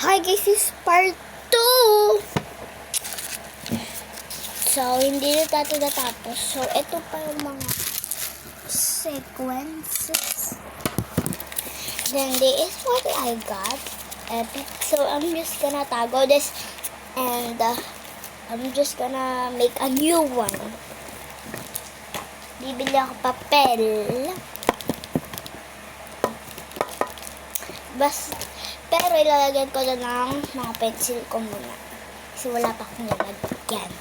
Hi guys, this is part 2. So, hindi na tayo natapos. So, ito pa yung mga sequences. Then, this is what I got. Epic. So, I'm just gonna tago this. And, I'm just gonna make a new one. Bibili ako papel. Pero ilalagyan ko na ng mga pencil ko muna. Kasi wala pa akong lalagyan.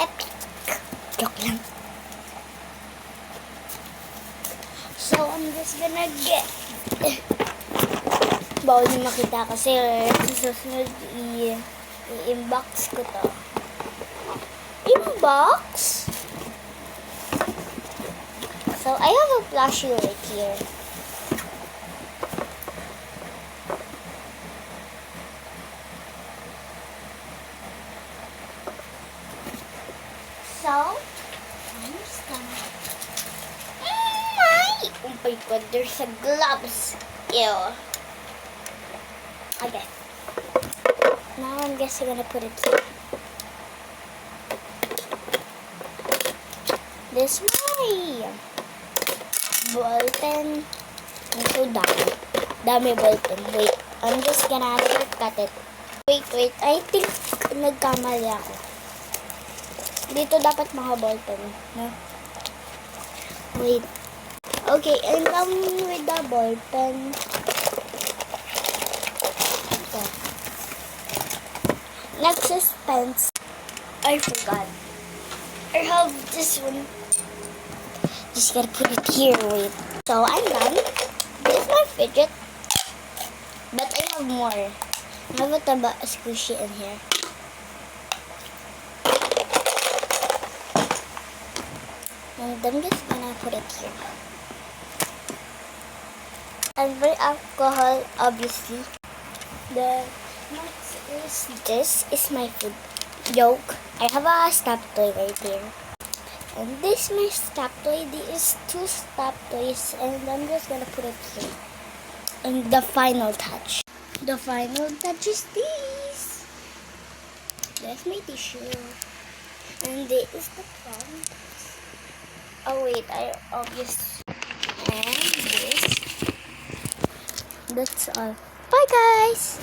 Epic. Joke lang. So, I'm just gonna get... Bawal niyo makita kasi susunod i-inbox ko to. Inbox? So, I have a plushie right here. So, I'm just gonna... Oh my god, there's a gloves. Ew. Okay. Now I'm just gonna put it here. This way. Ball pen. Ang so dami. Dami ball pen. Wait. I'm just gonna shortcut it. Wait. I think nagkamali ako. Dito dapat mga ball pen. No? Wait. Okay. I'm done with the ball pen. Ito. Next is pens. I forgot. I have this one. Just gotta put it here, wait. So, I'm done. This is my fidget. But I have more. I have a squishy in here. And I'm just gonna put it here. And for alcohol, obviously. The next is this is my food. Joke. I have a stop toy right here. And this is my stop toy. These two stop toys. And I'm just gonna put it here. And the final touch. The final touch is this. That's my tissue. And this is the front. Oh wait, I obviously. And this. That's all. Bye guys!